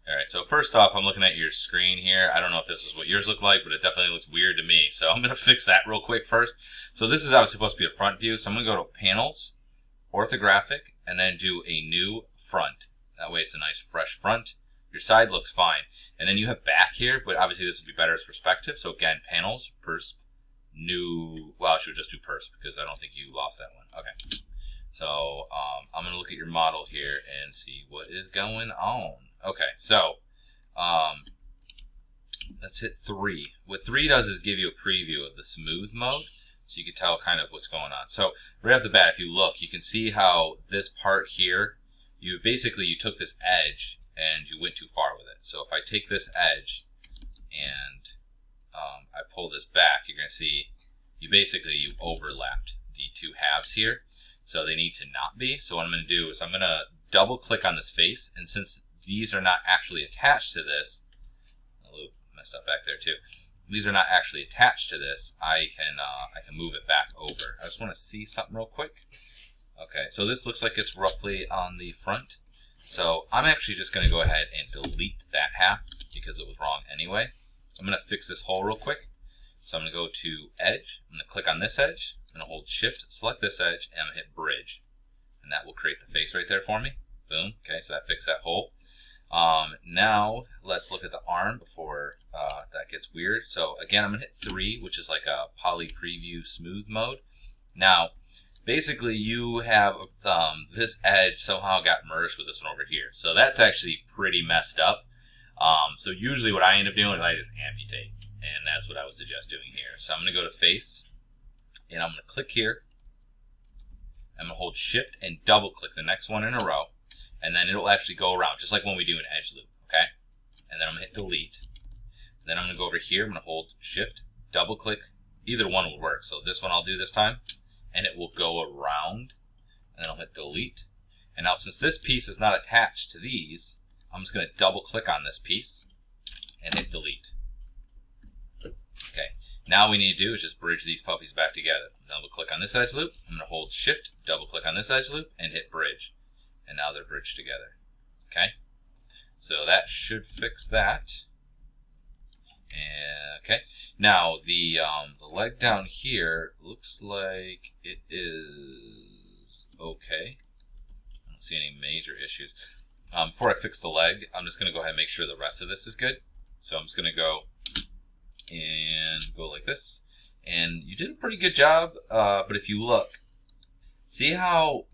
Alright, so first off, I'm looking at your screen here. I don't know if this is what yours look like, but it definitely looks weird to me. So I'm going to fix that real quick first. So this is obviously supposed to be a front view. So I'm going to go to Panels, Orthographic, and then do a new front. That way it's a nice fresh front. Your side looks fine. And then you have back here, but obviously this would be better as perspective. So again, Panels, Persp, New, well, I should just do Persp because I don't think you lost that one. Okay. So I'm going to look at your model here and see what is going on. Okay, so let's hit 3. What 3 does is give you a preview of the smooth mode, so you can tell kind of what's going on. So right off the bat, if you look, you can see how this part here, you took this edge and you went too far with it. So if I take this edge and I pull this back, you're going to see you overlapped the two halves here. So they need to not be. So what I'm going to do is I'm going to double click on this face, and since these are not actually attached to this, oh, messed up back there too. These are not actually attached to this. I can move it back over. I just want to see something real quick. Okay, so this looks like it's roughly on the front. So I'm actually just going to go ahead and delete that half because it was wrong anyway. I'm going to fix this hole real quick. So I'm going to go to Edge. I'm going to click on this edge. I'm going to hold Shift, select this edge, and I'm going to hit Bridge. And that will create the face right there for me. Boom. Okay, so that fixed that hole. Now let's look at the arm before that gets weird. So again, I'm going to hit 3, which is like a poly preview smooth mode. Now, basically you have this edge somehow got merged with this one over here. So that's actually pretty messed up. So usually what I end up doing is I just amputate. And that's what I would suggest doing here. So I'm going to go to Face, and I'm going to click here. I'm going to hold Shift and double click the next one in a row. And then it'll actually go around, just like when we do an edge loop, okay? And then I'm going to hit Delete. And then I'm going to go over here. I'm going to hold Shift, double click. Either one will work. So this one I'll do this time. And it will go around. And then I'll hit Delete. And now since this piece is not attached to these, I'm just going to double click on this piece and hit Delete. Okay. Now what we need to do is just bridge these puppies back together. Double click on this edge loop. I'm going to hold Shift, double click on this edge loop, and hit Bridge. And now they're bridged together. Okay? So that should fix that. And, okay. Now the leg down here looks like it is okay. I don't see any major issues. Before I fix the leg, I'm just going to go ahead and make sure the rest of this is good. So I'm just going to go and go like this. And you did a pretty good job, but if you look, see how,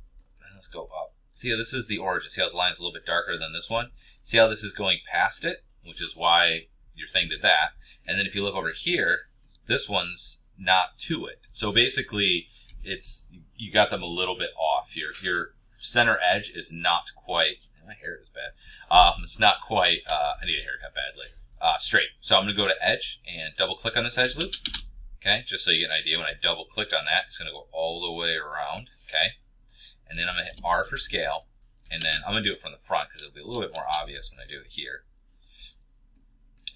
let's go up. See how this is the origin. See how the line's a little bit darker than this one? See how this is going past it, which is why your thing did that. And then if you look over here, this one's not to it. So basically, you got them a little bit off. Your center edge is not quite, my hair is bad. It's not quite, I need a haircut badly. Straight. So I'm going to go to Edge and double click on this edge loop. Okay, just so you get an idea, when I double clicked on that, it's going to go all the way around. Okay. And then I'm going to hit R for scale, and then I'm going to do it from the front because it'll be a little bit more obvious when I do it here.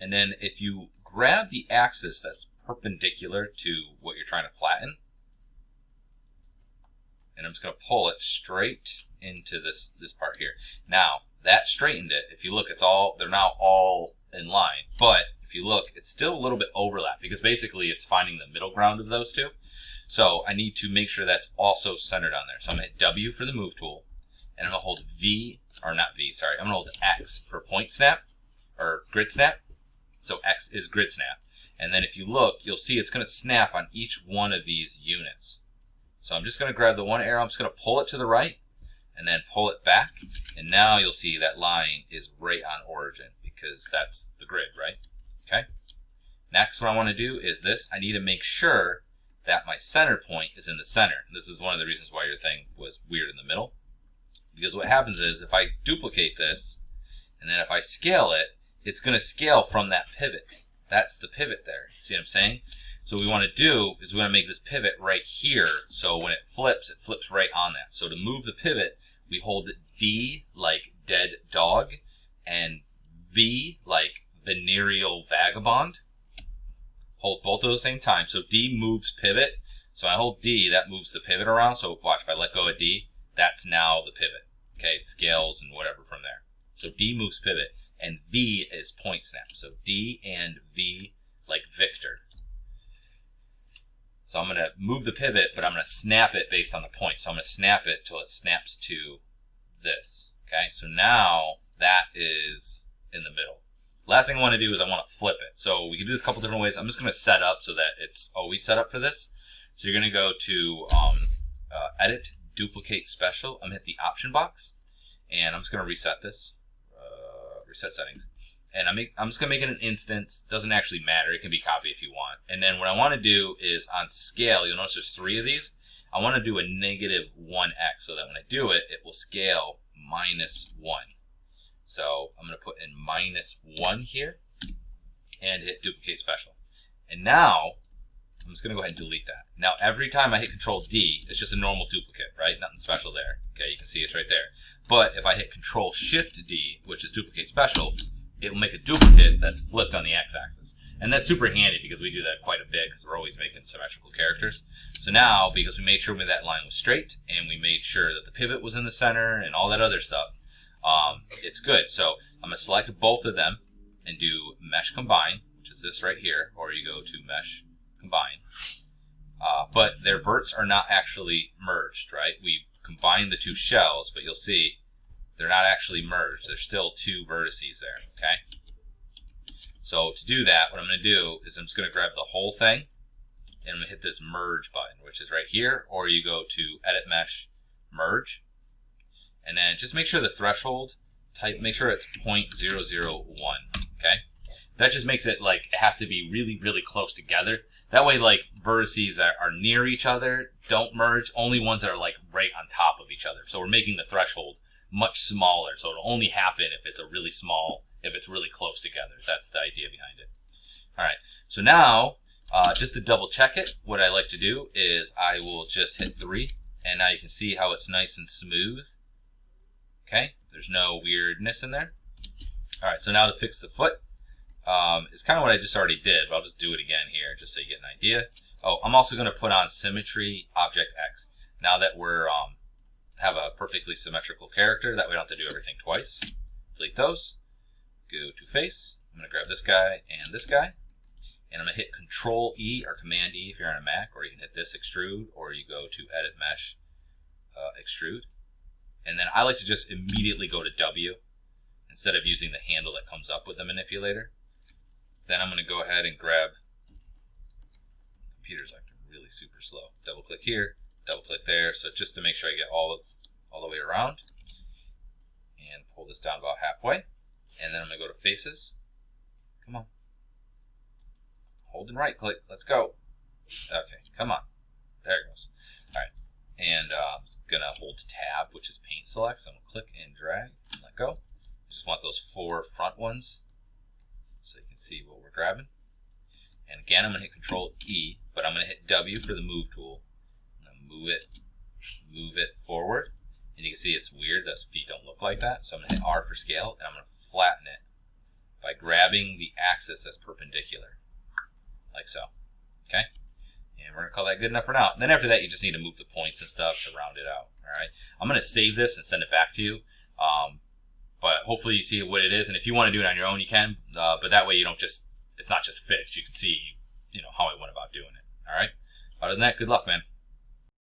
And then if you grab the axis that's perpendicular to what you're trying to flatten, and I'm just going to pull it straight into this part here. Now, that straightened it. If you look, they're now all in line. But if you look, it's still a little bit overlap because basically it's finding the middle ground of those two. So I need to make sure that's also centered on there. So I'm going to hit W for the move tool, and I'm going to hold I'm going to hold X for point snap, or grid snap. So X is grid snap. And then if you look, you'll see it's going to snap on each one of these units. So I'm just going to grab the one arrow, I'm just going to pull it to the right, and then pull it back. And now you'll see that line is right on origin because that's the grid, right? Okay. Next, what I want to do is this. I need to make sure that my center point is in the center. This is one of the reasons why your thing was weird in the middle. Because what happens is if I duplicate this, and then if I scale it, it's going to scale from that pivot. That's the pivot there. See what I'm saying? So what we want to do is we want to make this pivot right here. So when it flips right on that. So to move the pivot, we hold D like dead dog, and V like venereal vagabond. Hold both at the same time. So D moves pivot. So I hold D, that moves the pivot around. So watch, if I let go of D, that's now the pivot. Okay, it scales and whatever from there. So D moves pivot. and V is point snap. So D and V like Victor. So I'm going to move the pivot, but I'm going to snap it based on the point. So I'm going to snap it till it snaps to this. Okay, so now that is in the middle. Last thing I want to do is I want to flip it. So we can do this a couple different ways. I'm just going to set up so that it's always set up for this. So you're going to go to Edit, Duplicate Special. I'm going to hit the option box, and I'm just going to reset this. Reset settings. And I'm just going to make it an instance. Doesn't actually matter. It can be copied if you want. And then what I want to do is on scale, you'll notice there's 3 of these. I want to do a -1x so that when I do it, it will scale -1. So I'm going to put in -1 here and hit duplicate special. And now I'm just going to go ahead and delete that. Now every time I hit Control D, it's just a normal duplicate, right? Nothing special there. Okay, you can see it's right there. But if I hit Control Shift D, which is duplicate special, it will make a duplicate that's flipped on the x-axis. And that's super handy because we do that quite a bit because we're always making symmetrical characters. So now, because we made sure that line was straight and we made sure that the pivot was in the center and all that other stuff, it's good. So I'm going to select both of them and do Mesh Combine, which is this right here, or you go to Mesh Combine. But their verts are not actually merged, right? We combined the 2 shells, but you'll see they're not actually merged. There's still 2 vertices there, okay? So to do that, what I'm going to do is I'm just going to grab the whole thing, and I'm going to hit this Merge button, which is right here, or you go to Edit Mesh, Merge, and then just make sure the threshold, make sure it's 0.001, okay? That just makes it like it has to be really, really close together. That way, like, vertices that are near each other don't merge, only ones that are like right on top of each other. So we're making the threshold much smaller, so it'll only happen if it's a really small, if it's really close together. That's the idea behind it. All right, so now, just to double check it, what I like to do is I will just hit 3, and now you can see how it's nice and smooth. Okay, there's no weirdness in there. All right, so now to fix the foot, it's kind of what I just already did, but I'll just do it again here just so you get an idea. Oh, I'm also going to put on Symmetry Object X. Now that we're have a perfectly symmetrical character, that way we don't have to do everything twice. Delete those. Go to Face. I'm going to grab this guy and this guy. And I'm going to hit Control E or Command E if you're on a Mac, or you can hit this Extrude, or you go to Edit Mesh, Extrude. And then I like to just immediately go to W instead of using the handle that comes up with the manipulator. Then I'm going to go ahead and grab, computer's acting really super slow. Double click here, double click there, so just to make sure I get all the way around. And pull this down about halfway. And then I'm going to go to Faces. Come on. Hold and right click. Let's go. Okay, come on. There it goes. All right. And I'm going to hold Tab, which is Paint Select. So I'm going to click and drag and let go. I just want those 4 front ones so you can see what we're grabbing. And again, I'm going to hit Control E, but I'm going to hit W for the Move tool. I'm going to move it forward. And you can see it's weird. Those feet don't look like that. So I'm going to hit R for scale, and I'm going to flatten it by grabbing the axis that's perpendicular, like so. Okay? And we're going to call that good enough for now. And then after that, you just need to move the points and stuff to round it out. All right? I'm going to save this and send it back to you. But hopefully you see what it is. And if you want to do it on your own, you can. But that way you don't just, it's not just fixed. You can see, how I went about doing it. All right? Other than that, good luck, man.